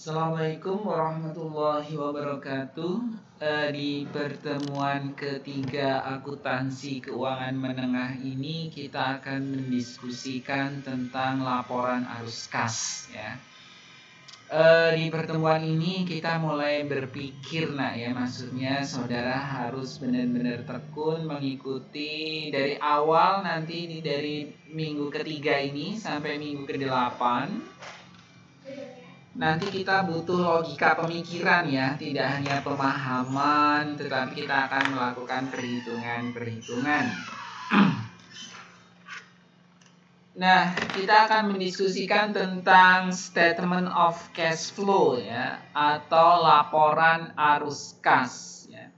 Assalamualaikum warahmatullahi wabarakatuh. Di pertemuan ketiga akuntansi keuangan menengah ini kita akan mendiskusikan tentang laporan arus kas ya. Di pertemuan ini kita mulai berpikir maksudnya saudara harus benar-benar tekun mengikuti dari awal nanti dari minggu ketiga ini sampai minggu ke-8. Nanti kita butuh logika pemikiran ya, tidak hanya pemahaman, tetapi kita akan melakukan perhitungan-perhitungan. Nah, kita akan mendiskusikan tentang statement of cash flow ya, atau laporan arus kas ya.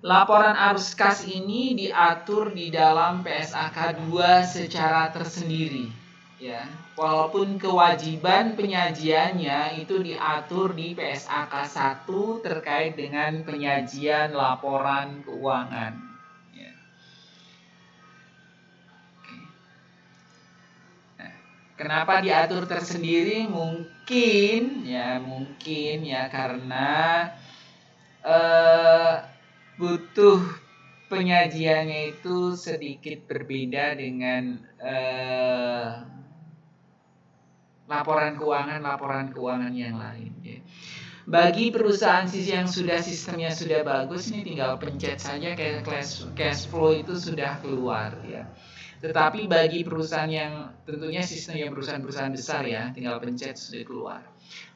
Laporan arus kas ini diatur di dalam PSAK 2 secara tersendiri ya. Walaupun kewajiban penyajiannya itu diatur di PSAK 1 terkait dengan penyajian laporan keuangan ya. Nah, kenapa diatur tersendiri? Mungkin ya karena butuh penyajiannya itu sedikit berbeda dengan laporan keuangan yang lain ya. Bagi perusahaan yang sistemnya sudah bagus, ini tinggal pencet saja cash flow itu sudah keluar ya. Tetapi bagi perusahaan yang tentunya sistemnya perusahaan besar ya, tinggal pencet sudah keluar.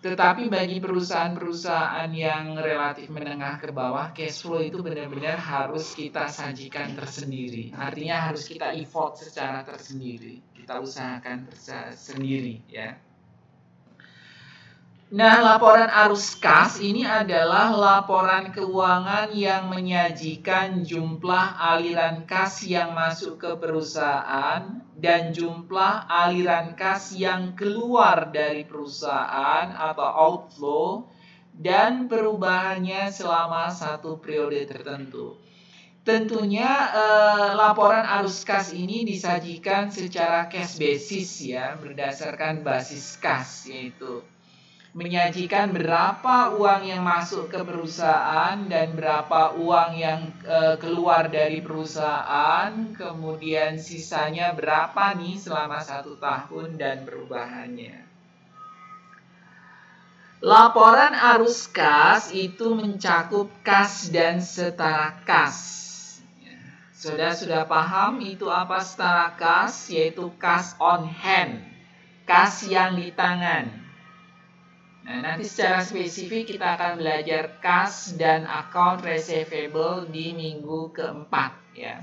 Tetapi bagi perusahaan-perusahaan yang relatif menengah ke bawah, cash flow itu benar-benar harus kita sajikan tersendiri. Artinya harus kita effort secara tersendiri. Kita usahakan sendiri ya. Nah, laporan arus kas ini adalah laporan keuangan yang menyajikan jumlah aliran kas yang masuk ke perusahaan dan jumlah aliran kas yang keluar dari perusahaan atau outflow dan perubahannya selama satu periode tertentu. Tentunya laporan arus kas ini disajikan secara cash basis ya, berdasarkan basis kas, yaitu menyajikan berapa uang yang masuk ke perusahaan dan berapa uang yang keluar dari perusahaan, kemudian sisanya berapa nih selama 1 tahun dan perubahannya. Laporan arus kas itu mencakup kas dan setara kas. Saudara sudah paham itu apa setara kas? Yaitu kas on hand, kas yang di tangan. Nah, nanti secara spesifik kita akan belajar kas dan account receivable di minggu keempat ya.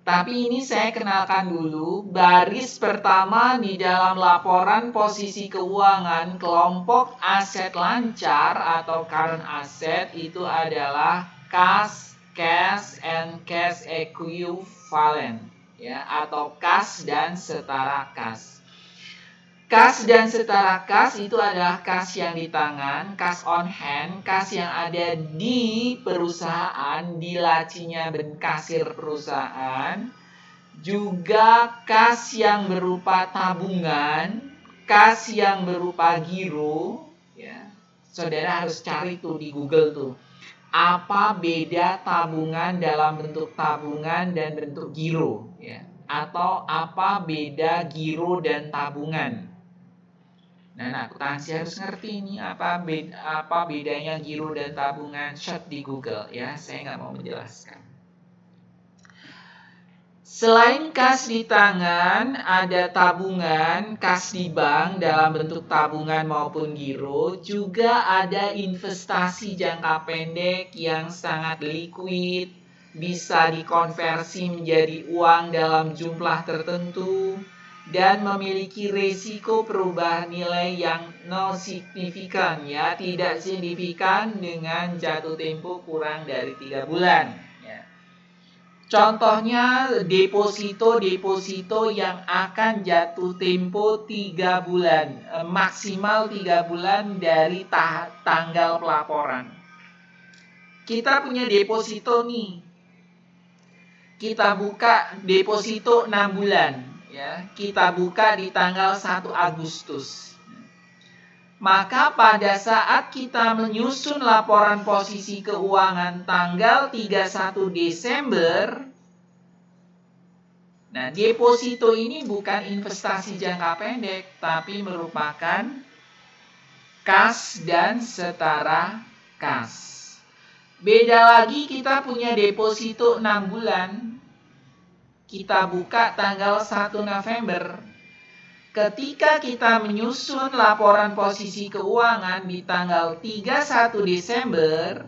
Tapi ini saya kenalkan dulu baris pertama di dalam laporan posisi keuangan kelompok aset lancar atau current asset itu adalah kas, cash and cash equivalent ya, atau kas dan setara kas. Kas dan setara kas itu adalah kas yang di tangan, kas on hand, kas yang ada di perusahaan, di lacinya kasir perusahaan, juga kas yang berupa tabungan, kas yang berupa giro ya. Saudara harus cari tuh di Google tuh. Apa beda tabungan dalam bentuk tabungan dan bentuk giro ya, atau apa beda giro dan tabungan. Nah, akuntansi harus ngerti ini apa bedanya giro dan tabungan. Search di Google ya, saya nggak mau menjelaskan. Selain kas di tangan, ada tabungan, kas di bank dalam bentuk tabungan maupun giro. Juga ada investasi jangka pendek yang sangat liquid, bisa dikonversi menjadi uang dalam jumlah tertentu, dan memiliki resiko perubahan nilai yang non signifikan ya, tidak signifikan dengan jatuh tempo kurang dari 3 bulan ya. Contohnya deposito yang akan jatuh tempo 3 bulan, maksimal 3 bulan dari tanggal pelaporan. Kita punya deposito nih, kita buka deposito 6 bulan ya, kita buka di tanggal 1 Agustus. Maka pada saat kita menyusun laporan posisi keuangan tanggal 31 Desember, nah deposito ini bukan investasi jangka pendek, tapi merupakan kas dan setara kas. Beda lagi kita punya deposito 6 bulan, kita buka tanggal 1 November. Ketika kita menyusun laporan posisi keuangan di tanggal 31 Desember,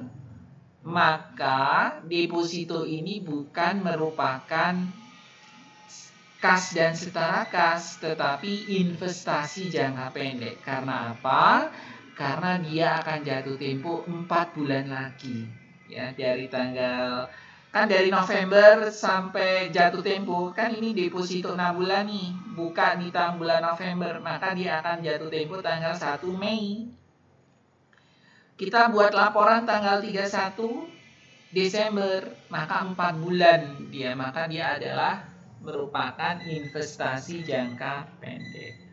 maka deposito ini bukan merupakan kas dan setara kas, tetapi investasi jangka pendek. Karena apa? Karena dia akan jatuh tempo 4 bulan lagi. Ya, dari tanggal dari November sampai jatuh tempo, kan ini deposito 6 bulan nih, buka di tanggal bulan November, maka dia akan jatuh tempo tanggal 1 Mei. Kita buat laporan tanggal 31 Desember, maka 4 bulan dia, maka dia adalah merupakan investasi jangka pendek.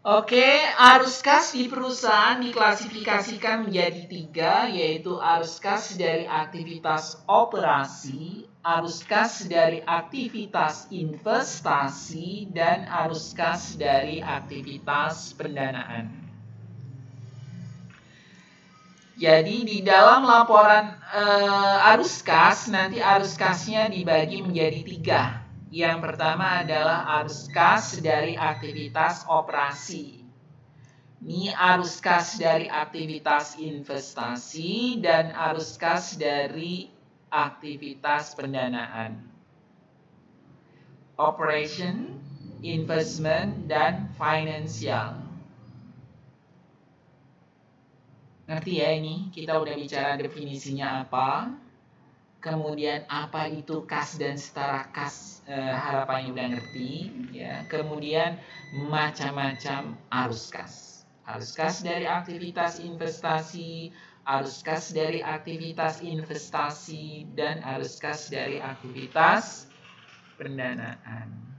Oke, arus kas di perusahaan diklasifikasikan menjadi 3, yaitu arus kas dari aktivitas operasi, arus kas dari aktivitas investasi, dan arus kas dari aktivitas pendanaan. Jadi di dalam laporan arus kas, nanti arus kasnya dibagi menjadi 3. Yang pertama adalah arus kas dari aktivitas operasi. Ini arus kas dari aktivitas investasi dan arus kas dari aktivitas pendanaan. Operation, investment, dan financial. Ngerti ya ini? Kita udah bicara definisinya apa. Kemudian apa itu kas dan setara kas, harapannya udah ngerti ya. Kemudian macam-macam arus kas. Arus kas dari aktivitas investasi, arus kas dari aktivitas investasi, dan arus kas dari aktivitas pendanaan.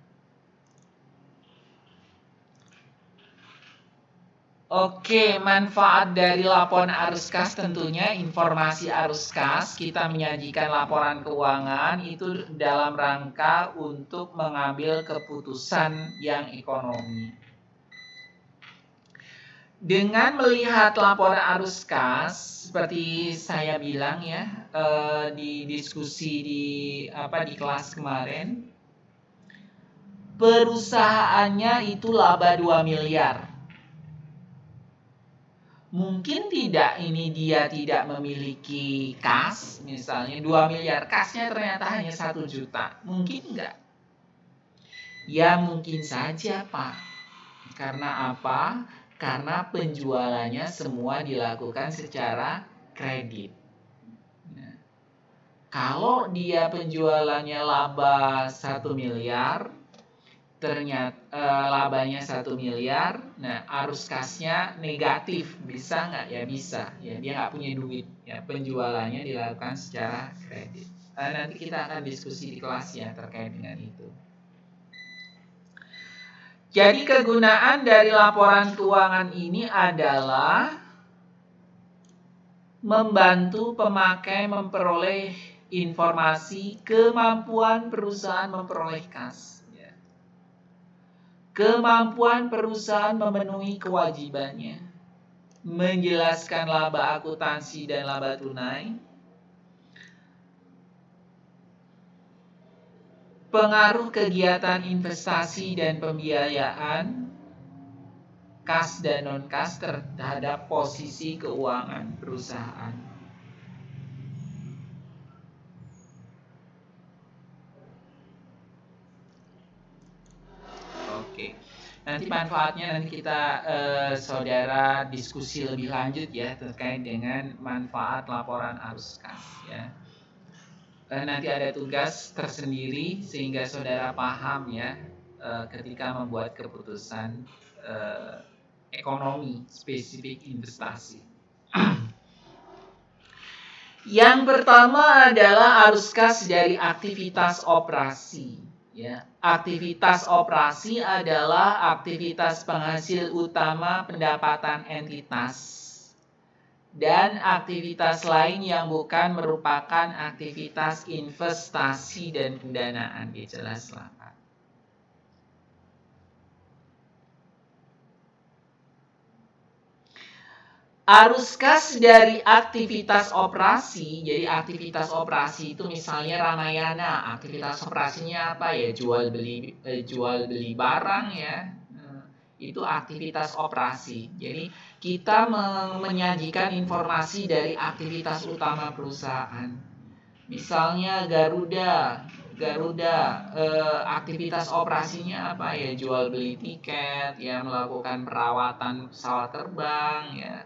Oke, manfaat dari laporan arus kas tentunya informasi arus kas. Kita menyajikan laporan keuangan itu dalam rangka untuk mengambil keputusan yang ekonomi. Dengan melihat laporan arus kas, seperti saya bilang ya di diskusi di kelas kemarin, perusahaannya itu laba 2 miliar. Mungkin tidak ini dia tidak memiliki kas, misalnya 2 miliar, kasnya ternyata hanya 1 juta. Mungkin enggak? Ya mungkin saja Pak. Karena apa? Karena penjualannya semua dilakukan secara kredit. Nah, kalau dia penjualannya laba 1 miliar, ternyata labanya 1 miliar, nah arus kasnya negatif, bisa nggak? Ya bisa, ya dia nggak punya duit, ya penjualannya dilakukan secara kredit. Nanti kita akan diskusi di kelas ya terkait dengan itu. Jadi kegunaan dari laporan keuangan ini adalah membantu pemakai memperoleh informasi kemampuan perusahaan memperoleh kas. Kemampuan perusahaan memenuhi kewajibannya, menjelaskan laba akuntansi dan laba tunai, pengaruh kegiatan investasi dan pembiayaan, kas dan non-kas terhadap posisi keuangan perusahaan. Oke. Nanti manfaatnya nanti kita saudara diskusi lebih lanjut ya terkait dengan manfaat laporan arus kas ya. Nanti ada tugas tersendiri sehingga saudara paham ya ketika membuat keputusan ekonomi spesifik investasi. Yang pertama adalah arus kas dari aktivitas operasi. Ya, aktivitas operasi adalah aktivitas penghasil utama pendapatan entitas. Dan aktivitas lain yang bukan merupakan aktivitas investasi dan pendanaan. Jelas lah, Pak. Arus kas dari aktivitas operasi, jadi aktivitas operasi itu misalnya Ramayana, aktivitas operasinya apa ya? Jual beli barang ya. Itu aktivitas operasi. Jadi kita menyajikan informasi dari aktivitas utama perusahaan. Misalnya Garuda, aktivitas operasinya apa ya? Jual beli tiket, ya, melakukan perawatan pesawat terbang, ya.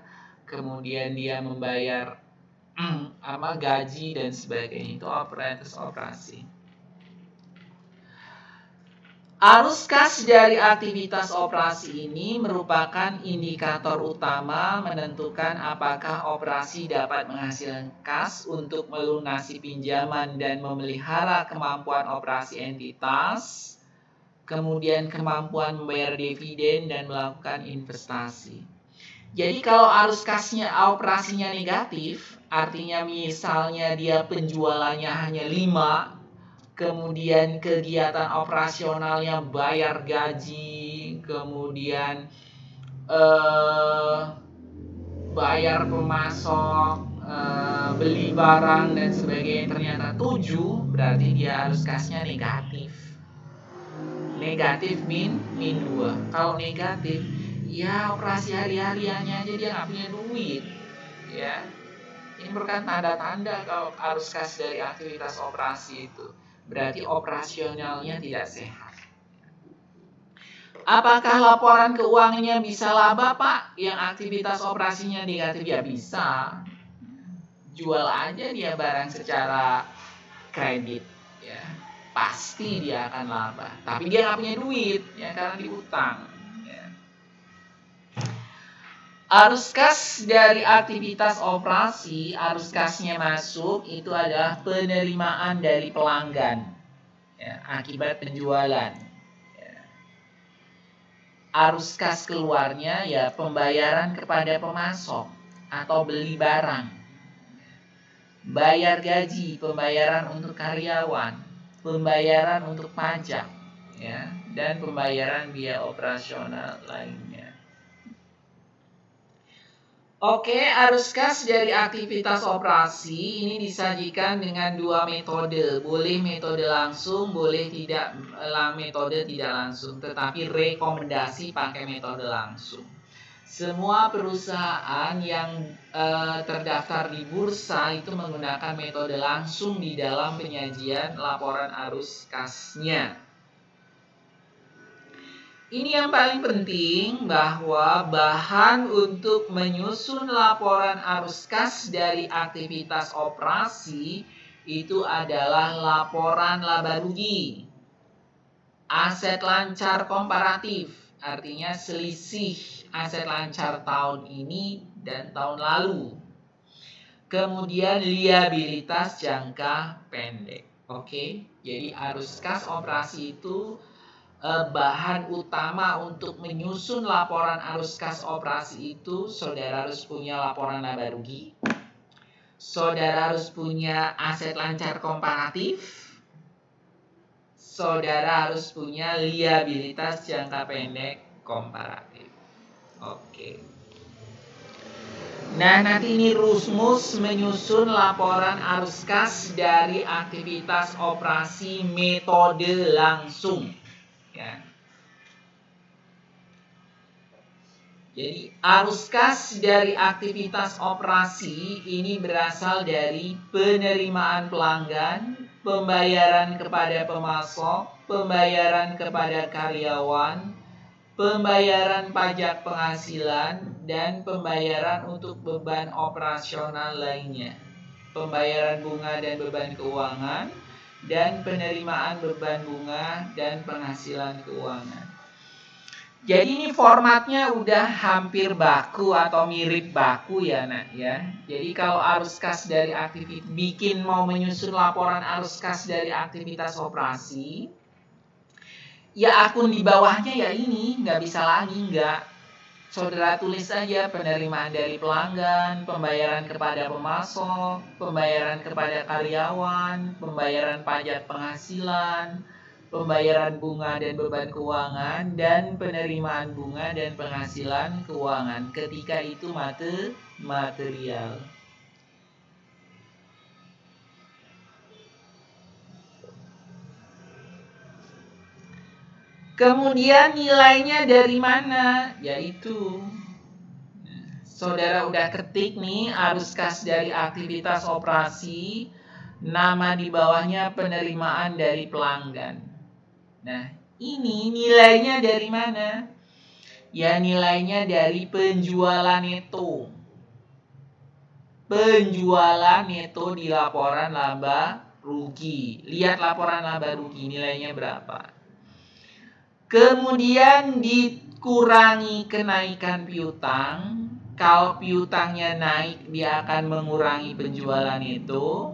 Kemudian dia membayar gaji dan sebagainya. Itu operasi. Arus kas dari aktivitas operasi ini merupakan indikator utama menentukan apakah operasi dapat menghasilkan kas untuk melunasi pinjaman dan memelihara kemampuan operasi entitas, kemudian kemampuan membayar dividen dan melakukan investasi. Jadi kalau arus kasnya operasinya negatif, artinya misalnya dia penjualannya hanya 5, kemudian kegiatan operasionalnya bayar gaji, kemudian bayar pemasok, beli barang dan sebagainya, ternyata 7, berarti dia arus kasnya negatif. Negatif min 2. Kalau negatif, ya operasi hari-hariannya aja dia nggak punya duit, ya. Ini merupakan tanda-tanda kalau arus kas dari aktivitas operasi itu berarti operasionalnya tidak sehat. Apakah laporan keuangannya bisa laba, Pak? Yang aktivitas operasinya negatif, ya bisa. Jual aja dia barang secara kredit, ya. Pasti dia akan laba. Tapi dia nggak punya duit, ya, karena diutang. Arus kas dari aktivitas operasi, arus kasnya masuk itu adalah penerimaan dari pelanggan, ya, akibat penjualan. Ya. Arus kas keluarnya ya pembayaran kepada pemasok atau beli barang, bayar gaji, pembayaran untuk karyawan, pembayaran untuk pajak, ya, dan pembayaran biaya operasional lainnya. Oke, arus kas dari aktivitas operasi ini disajikan dengan 2 metode. Boleh metode langsung, boleh tidak metode tidak langsung. Tetapi rekomendasi pakai metode langsung. Semua perusahaan yang terdaftar di bursa itu menggunakan metode langsung di dalam penyajian laporan arus kasnya. Ini yang paling penting, bahwa bahan untuk menyusun laporan arus kas dari aktivitas operasi itu adalah laporan laba rugi, aset lancar komparatif, artinya selisih aset lancar tahun ini dan tahun lalu. Kemudian liabilitas jangka pendek. Oke, jadi arus kas operasi itu bahan utama untuk menyusun laporan arus kas operasi itu, saudara harus punya laporan laba rugi, saudara harus punya aset lancar komparatif, saudara harus punya liabilitas jangka pendek komparatif. Oke. Nah, nanti ini rumus menyusun laporan arus kas dari aktivitas operasi metode langsung. Ya. Jadi arus kas dari aktivitas operasi ini berasal dari penerimaan pelanggan, pembayaran kepada pemasok, pembayaran kepada karyawan, pembayaran pajak penghasilan, dan pembayaran untuk beban operasional lainnya, pembayaran bunga dan beban keuangan, dan penerimaan beban bunga dan penghasilan keuangan. Jadi ini formatnya udah hampir baku atau mirip baku ya, Nak, ya. Jadi kalau arus kas dari aktivitas, mau menyusun laporan arus kas dari aktivitas operasi, Ya akun di bawahnya ya ini, nggak bisa lagi, nggak. Saudara tulis saja penerimaan dari pelanggan, pembayaran kepada pemasok, pembayaran kepada karyawan, pembayaran pajak penghasilan, pembayaran bunga dan beban keuangan, dan penerimaan bunga dan penghasilan keuangan. Ketika itu material. Kemudian nilainya dari mana? Yaitu saudara udah ketik nih arus kas dari aktivitas operasi, nama di bawahnya penerimaan dari pelanggan. Nah, ini nilainya dari mana? Ya nilainya dari penjualan neto. Penjualan neto di laporan laba rugi. Lihat laporan laba rugi nilainya berapa. Kemudian dikurangi kenaikan piutang. Kalau piutangnya naik, dia akan mengurangi penjualan itu.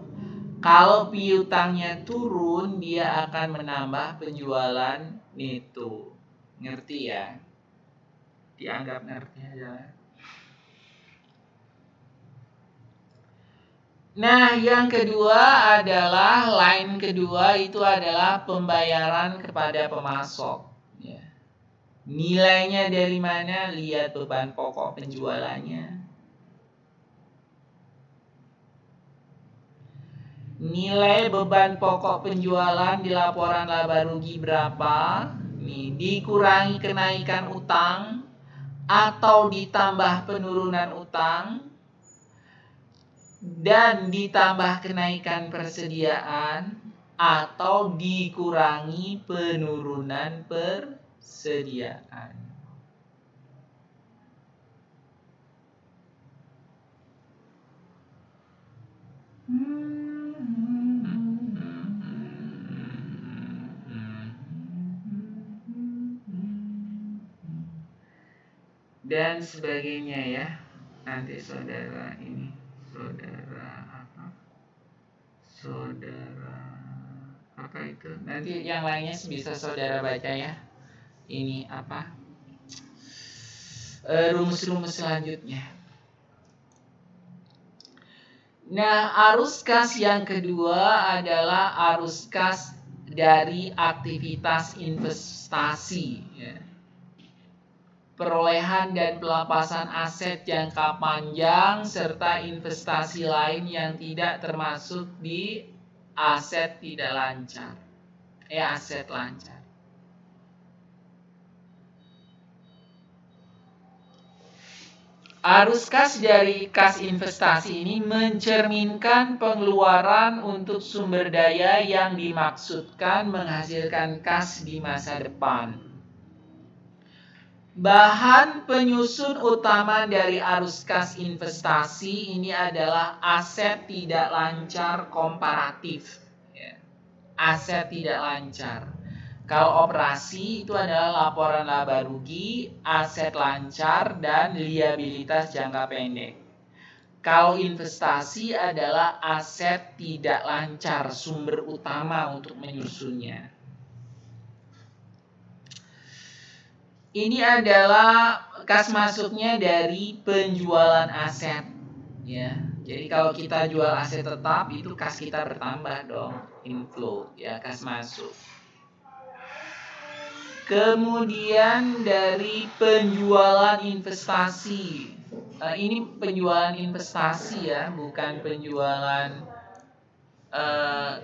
Kalau piutangnya turun, dia akan menambah penjualan neto. Ngerti ya? Dianggap ngerti aja. Nah, yang kedua adalah line kedua itu adalah pembayaran kepada pemasok. Ya. Nilainya dari mana? Lihat beban pokok penjualannya. Nilai beban pokok penjualan di laporan laba rugi berapa? Nih, dikurangi kenaikan utang atau ditambah penurunan utang dan ditambah kenaikan persediaan atau dikurangi penurunan persediaan. Dan sebagainya ya. Nanti saudara ini, saudara apa itu? Nanti yang lainnya bisa saudara baca ya. Ini apa? Rumus-rumus selanjutnya. Nah, arus kas yang kedua adalah arus kas dari aktivitas investasi. Ya. Perolehan dan pelepasan aset jangka panjang serta investasi lain yang tidak termasuk di aset tidak lancar. Aset lancar. Arus kas dari kas investasi ini mencerminkan pengeluaran untuk sumber daya yang dimaksudkan menghasilkan kas di masa depan. Bahan penyusun utama dari arus kas investasi ini adalah aset tidak lancar komparatif. Aset tidak lancar. Kalau operasi itu adalah laporan laba rugi, aset lancar, dan liabilitas jangka pendek. Kalau investasi adalah aset tidak lancar, sumber utama untuk menyusunnya. Ini adalah kas masuknya dari penjualan aset. Ya, jadi kalau kita jual aset tetap itu kas kita bertambah dong, inflow ya, kas masuk. Kemudian dari penjualan investasi. Ini penjualan investasi ya, bukan penjualan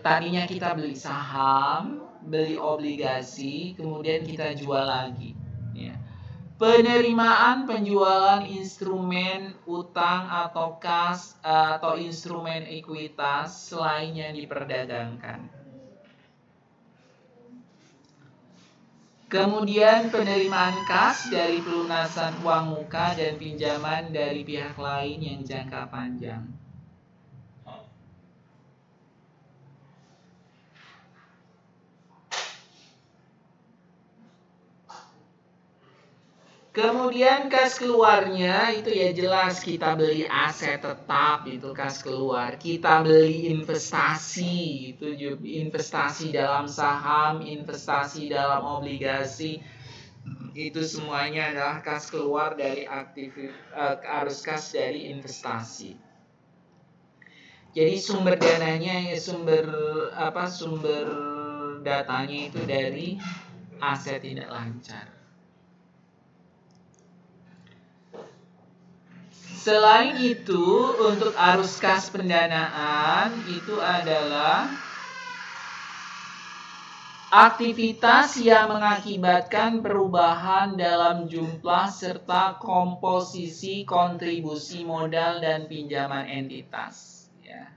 tadinya kita beli saham, beli obligasi, kemudian kita jual lagi. Ya. Penerimaan penjualan instrumen utang atau kas atau instrumen ekuitas selain yang diperdagangkan. Kemudian penerimaan kas dari pelunasan uang muka dan pinjaman dari pihak lain yang jangka panjang. Kemudian kas keluarnya itu ya jelas kita beli aset tetap itu kas keluar. Kita beli investasi itu investasi dalam saham, investasi dalam obligasi. Itu semuanya adalah kas keluar dari arus kas dari investasi. Jadi sumber dananya sumber datanya itu dari aset tidak lancar. Selain itu, untuk arus kas pendanaan itu adalah aktivitas yang mengakibatkan perubahan dalam jumlah serta komposisi kontribusi modal dan pinjaman entitas. Ya.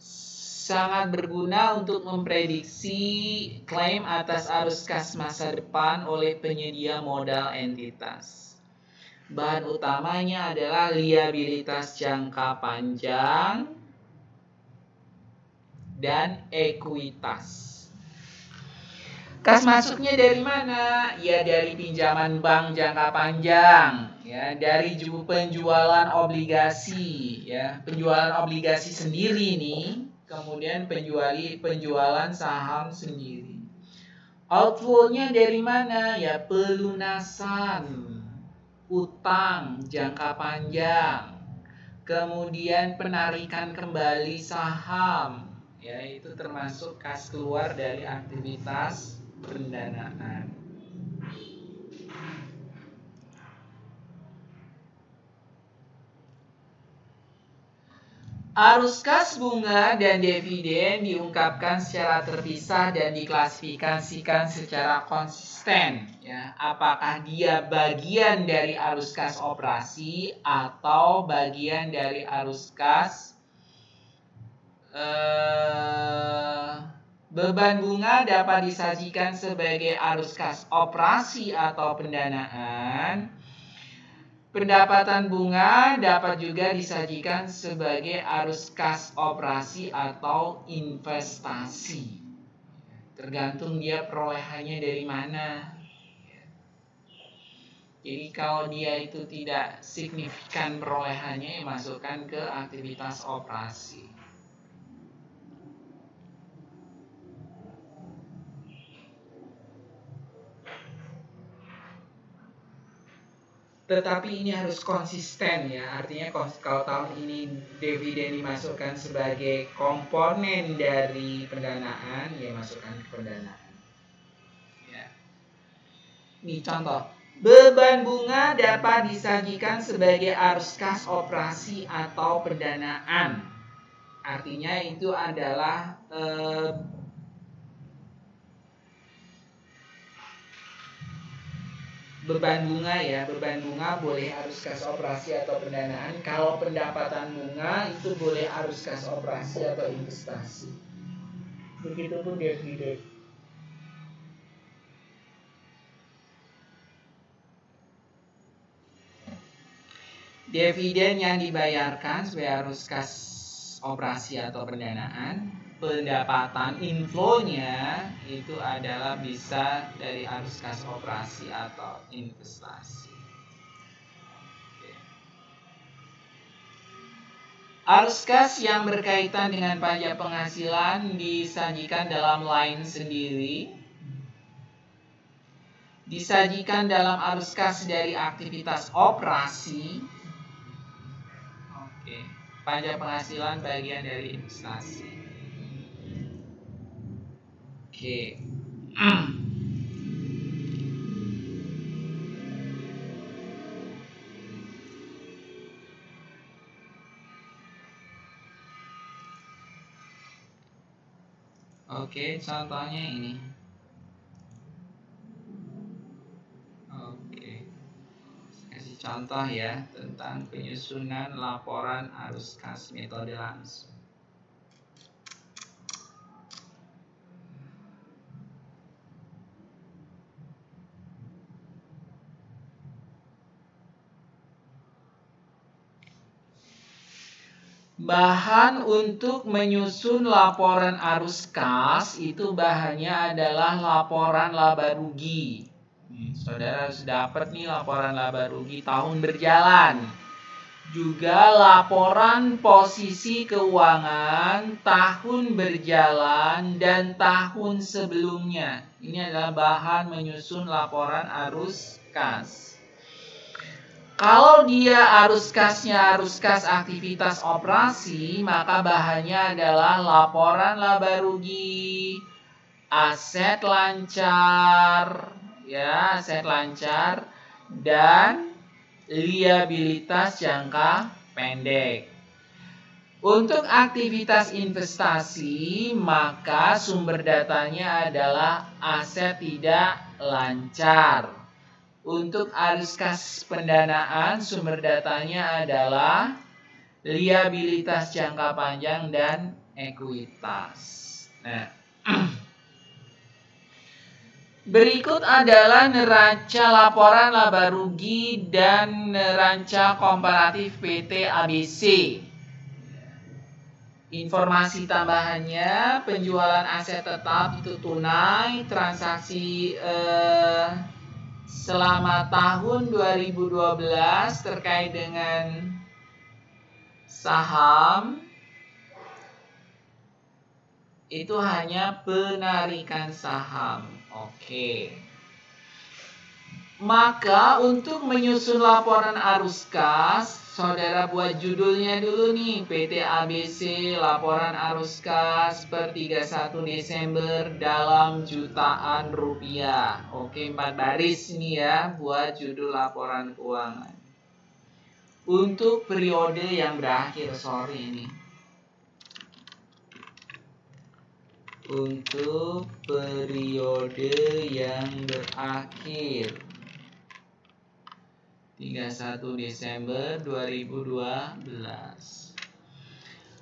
Sangat berguna untuk memprediksi klaim atas arus kas masa depan oleh penyedia modal entitas. Bahan utamanya adalah liabilitas jangka panjang dan ekuitas. Kas masuknya dari mana? Ya dari pinjaman bank jangka panjang, ya dari penjualan obligasi, ya penjualan obligasi sendiri nih, kemudian penjualan saham sendiri. Outflow-nya dari mana? Ya pelunasan utang jangka panjang, kemudian penarikan kembali saham, ya itu termasuk kas keluar dari aktivitas pendanaan. Arus kas bunga dan dividen diungkapkan secara terpisah dan diklasifikasikan secara konsisten. Ya, apakah dia bagian dari arus kas operasi atau bagian dari arus kas beban bunga dapat disajikan sebagai arus kas operasi atau pendanaan. Pendapatan bunga dapat juga disajikan sebagai arus kas operasi atau investasi. Tergantung dia perolehannya dari mana. Jadi kalau dia itu tidak signifikan perolehannya, masukkan ke aktivitas operasi. Tetapi ini harus konsisten ya, artinya kalau tahun ini dividen dimasukkan sebagai komponen dari pendanaan, ya masukkan ke pendanaan. Ya. Ini contoh, beban bunga dapat disajikan sebagai arus kas operasi atau pendanaan. Artinya itu adalah beban bunga ya, beban bunga boleh arus kas operasi atau pendanaan. Kalau pendapatan bunga itu boleh arus kas operasi atau investasi. Begitupun dividen. Dividen yang dibayarkan sebagai arus kas operasi atau pendanaan, pendapatan inflow-nya itu adalah bisa dari arus kas operasi atau investasi. Arus kas yang berkaitan dengan pajak penghasilan disajikan dalam line sendiri. Disajikan dalam arus kas dari aktivitas operasi. Oke, pajak penghasilan bagian dari investasi. Oke. Oke, contohnya ini. Oke. Kasih contoh ya tentang penyusunan laporan arus kas metode langsung. Bahan untuk menyusun laporan arus kas itu bahannya adalah laporan laba rugi. Saudara harus dapat nih laporan laba rugi tahun berjalan. Juga laporan posisi keuangan tahun berjalan dan tahun sebelumnya. Ini adalah bahan menyusun laporan arus kas. Kalau dia arus kasnya arus kas aktivitas operasi, maka bahannya adalah laporan laba rugi, aset lancar, ya, aset lancar, dan liabilitas jangka pendek. Untuk aktivitas investasi, maka sumber datanya adalah aset tidak lancar. Untuk arus kas pendanaan, sumber datanya adalah liabilitas jangka panjang dan ekuitas. Nah, berikut adalah neraca laporan laba rugi dan neraca komparatif PT ABC. Informasi tambahannya, penjualan aset tetap itu tunai, transaksi selama tahun 2012 terkait dengan saham itu hanya penarikan saham. Oke. Maka untuk menyusun laporan arus kas, saudara buat judulnya dulu nih, PT ABC laporan arus kas per 31 Desember dalam jutaan rupiah. Oke, 4 baris nih ya buat judul laporan keuangan. Untuk periode yang berakhir sore ini. Untuk periode yang berakhir 31 Desember 2012.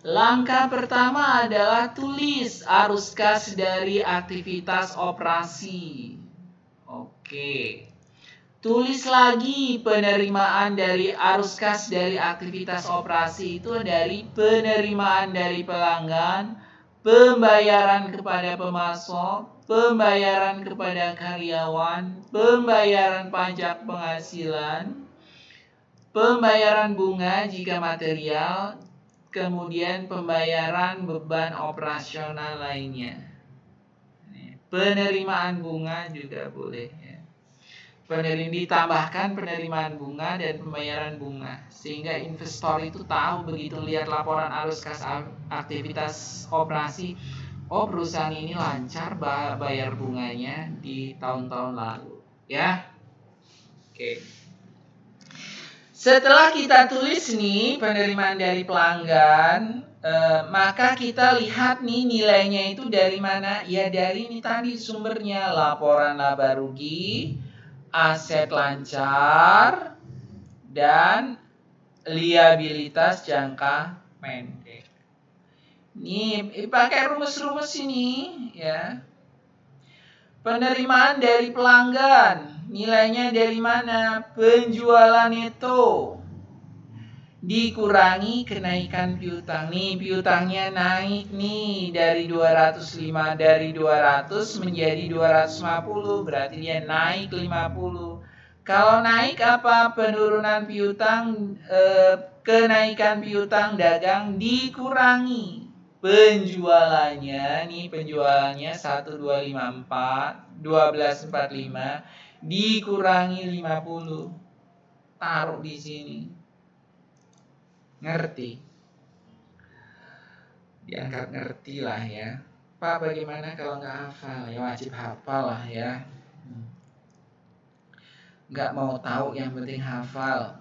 Langkah pertama adalah tulis arus kas dari aktivitas operasi. Oke. Tulis lagi penerimaan dari arus kas dari aktivitas operasi itu dari penerimaan dari pelanggan, pembayaran kepada pemasok, pembayaran kepada karyawan, pembayaran pajak penghasilan, pembayaran bunga jika material, kemudian pembayaran beban operasional lainnya. Penerimaan bunga juga boleh ya. Ditambahkan penerimaan bunga dan pembayaran bunga, sehingga investor itu tahu begitu lihat laporan arus kas aktivitas operasi, oh perusahaan ini lancar bayar bunganya di tahun-tahun lalu ya. Oke. Setelah kita tulis nih penerimaan dari pelanggan, maka kita lihat nih nilainya itu dari mana? Ya dari ini tadi sumbernya, laporan laba rugi, aset lancar, dan liabilitas jangka pendek. Nih pakai rumus-rumus ini ya. Penerimaan dari pelanggan, nilainya dari mana? Penjualan neto dikurangi kenaikan piutang. Nih piutangnya naik nih dari 205 dari 200 menjadi 250, berarti dia naik 50. Kalau naik apa? Penurunan piutang, kenaikan piutang dagang dikurangi penjualannya, nih penjualannya 1245 dikurangi 50. Taruh di sini. Ngerti? Dianggap ngerti lah ya. Pak, bagaimana kalau nggak hafal? Ya wajib hafal lah ya. Nggak mau tahu, yang penting hafal.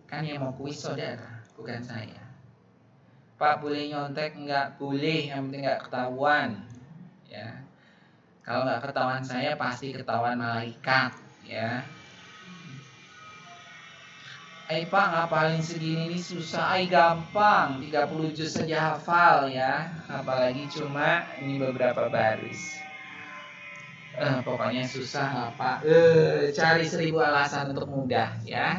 Kan yang mau kuis saudara, bukan saya. Pak, boleh nyontek? Nggak boleh, yang penting nggak ketahuan ya. Kalau nggak ketahuan saya pasti ketahuan malaikat ya. Pak, ngapalin segini ini susah. Gampang, 30 juz saja hafal ya. Apalagi cuma ini beberapa baris. Pokoknya susah lah Pak. Cari 1000 alasan untuk mudah ya.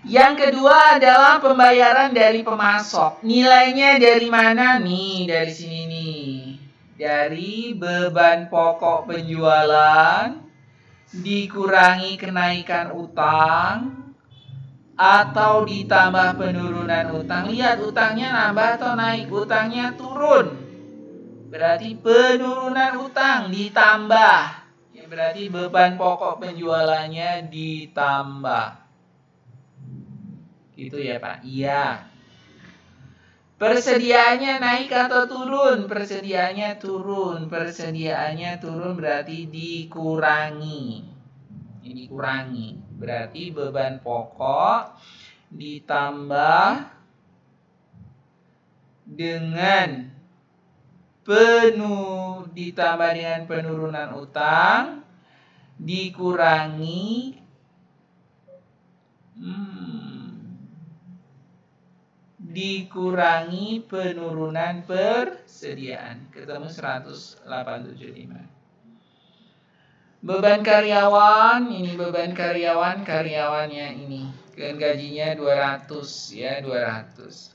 Yang kedua adalah pembayaran dari pemasok. Nilainya dari mana nih? Dari sini nih. dari beban pokok penjualan dikurangi kenaikan utang atau ditambah penurunan utang. Lihat, utangnya nambah atau naik? Utangnya turun. Berarti penurunan utang ditambah. Ya, berarti beban pokok penjualannya ditambah. Gitu ya, Pak? Iya. Persediaannya naik atau turun? Persediaannya turun. Persediaannya turun berarti dikurangi. Ini dikurangi. Berarti beban pokok ditambah dengan penurunan utang dikurangi penurunan persediaan. Ketemu 10875. Beban karyawan, ini beban karyawannya ini. Dan gajinya 200 ya, 200.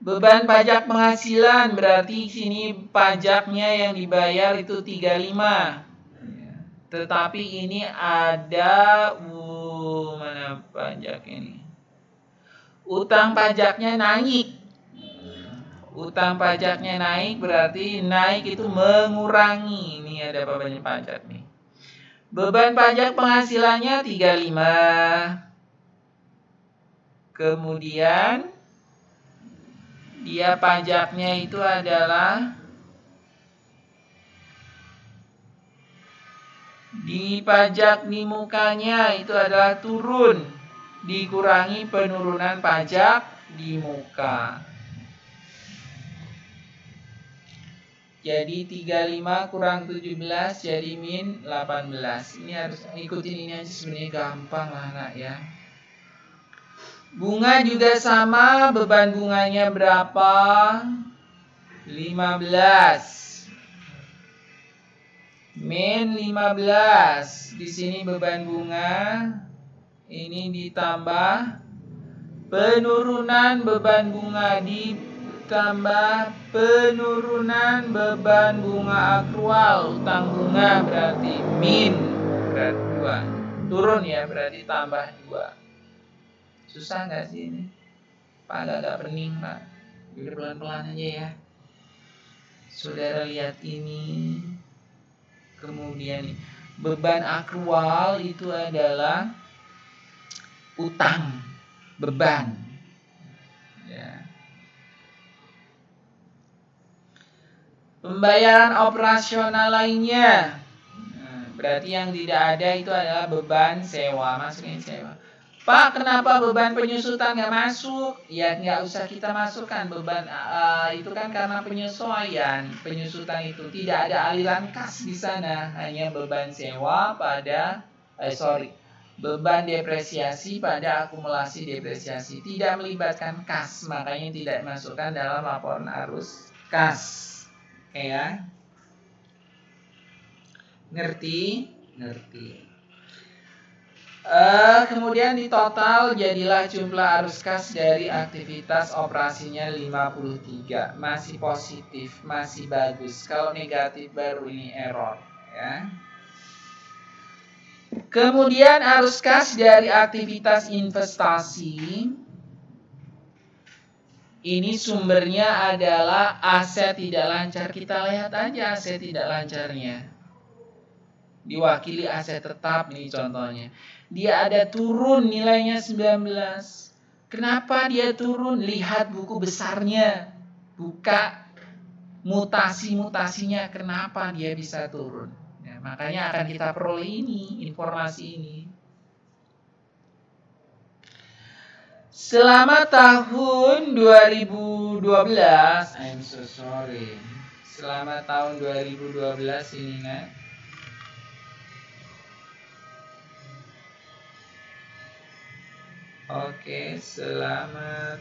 Beban pajak penghasilan berarti sini pajaknya yang dibayar itu 35. Tetapi ini ada mana pajak ini? Utang pajaknya naik. Utang pajaknya naik berarti naik itu mengurangi. Ini ada beban pajak nih. Beban pajak penghasilannya 35. Kemudian dia pajaknya itu adalah di pajak di mukanya itu adalah turun, dikurangi penurunan pajak di muka. Jadi 35 kurang 17 jadi min 18. Ini harus ikutin ini aja, sebenarnya gampang lah anak ya. Bunga juga sama, beban bunganya berapa? 15. Min 15. Di sini beban bunga ini ditambah penurunan beban bunga ditambah penurunan beban bunga akrual. Utang bunga berarti min berarti 2. Turun ya, berarti tambah 2. Susah nggak sih ini? Pak agak pening Pak. Biar pelan-pelan aja ya. Saudara lihat ini. Kemudian beban akrual itu adalah utang, beban. Ya. Pembayaran operasional lainnya. Nah, berarti yang tidak ada itu adalah beban sewa. Masukin sewa. Pak, kenapa beban penyusutan nggak masuk? Ya nggak usah kita masukkan beban itu kan karena penyesuaian. Penyusutan itu tidak ada aliran kas di sana, hanya beban sewa pada beban depresiasi pada akumulasi depresiasi, tidak melibatkan kas, makanya tidak dimasukkan dalam laporan arus kas. Oke ya? Ngerti? Kemudian di total jadilah jumlah arus kas dari aktivitas operasinya 53. Masih positif, masih bagus. Kalau negatif baru ini error ya. Kemudian arus kas dari aktivitas investasi ini sumbernya adalah aset tidak lancar. Kita lihat aja aset tidak lancarnya. Diwakili aset tetap nih contohnya. Dia ada turun nilainya 19. Kenapa dia turun? Lihat buku besarnya. Buka mutasi-mutasinya kenapa dia bisa turun. Ya, makanya akan kita peroleh ini, informasi ini. Selama tahun 2012, selama tahun 2012 ini nak. Oke, selama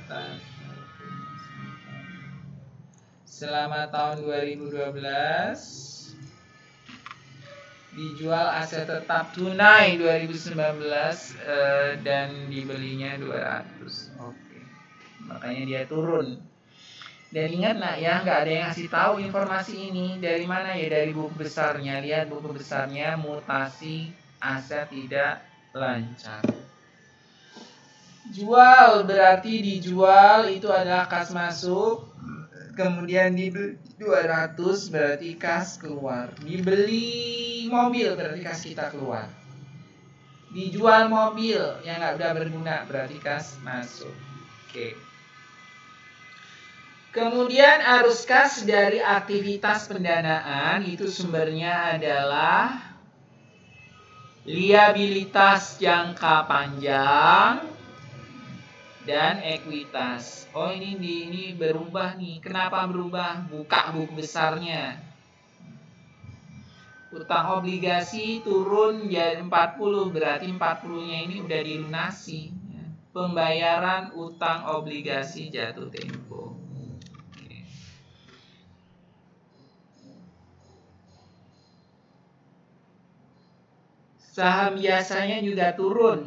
tahun 2012 dijual aset tetap tunai 2019 dan dibelinya 200. Oke. Makanya dia turun. Dan ingat nak ya, nggak ada yang ngasih tahu informasi ini dari mana ya, dari buku besarnya. Lihat buku besarnya, mutasi aset tidak lancar. Jual berarti dijual itu adalah kas masuk, kemudian dibeli 200 berarti kas keluar. Dibeli mobil berarti kas kita keluar. Dijual mobil yang nggak udah berguna berarti kas masuk. Oke. Kemudian arus kas dari aktivitas pendanaan itu sumbernya adalah liabilitas jangka panjang dan ekuitas. Oh ini berubah nih. Kenapa berubah? Buka buku besarnya. Utang obligasi turun jadi 40, berarti 40-nya ini udah dilunasi. Pembayaran utang obligasi jatuh tempo. Saham biasanya juga turun.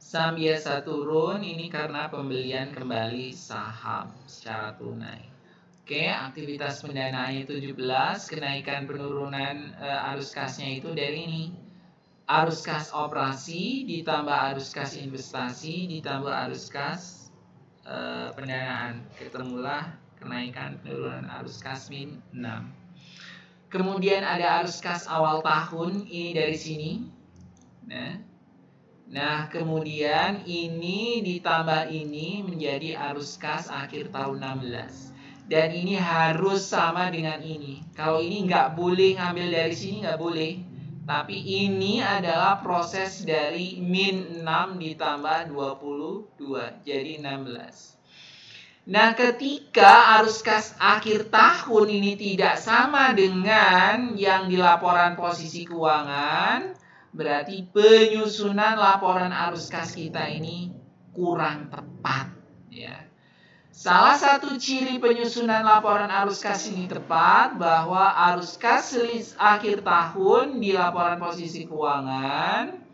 Saham biasa turun ini karena pembelian kembali saham secara tunai. Oke, aktivitas pendanaan 17, kenaikan penurunan arus kasnya itu dari ini. Arus kas operasi ditambah arus kas investasi ditambah arus kas pendanaan. Ketemulah kenaikan penurunan arus kas min 6. Kemudian ada arus kas awal tahun, ini dari sini. Nah, kemudian ini ditambah ini menjadi arus kas akhir tahun 16. Dan ini harus sama dengan ini. Kalau ini nggak boleh ngambil dari sini, nggak boleh. Tapi ini adalah proses dari min 6 ditambah 22, jadi 16. Nah, ketika arus kas akhir tahun ini tidak sama dengan yang di laporan posisi keuangan, berarti penyusunan laporan arus kas kita ini kurang tepat. Ya. Salah satu ciri penyusunan laporan arus kas ini tepat bahwa arus kas akhir tahun di laporan posisi keuangan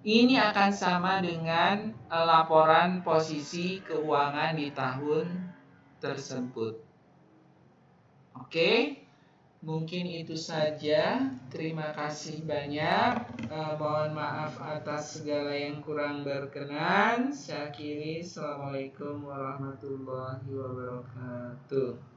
ini akan sama dengan laporan posisi keuangan di tahun tersebut. Oke, mungkin itu saja. Terima kasih banyak. Mohon maaf atas segala yang kurang berkenan. Saya akhiri. Assalamualaikum warahmatullahi wabarakatuh.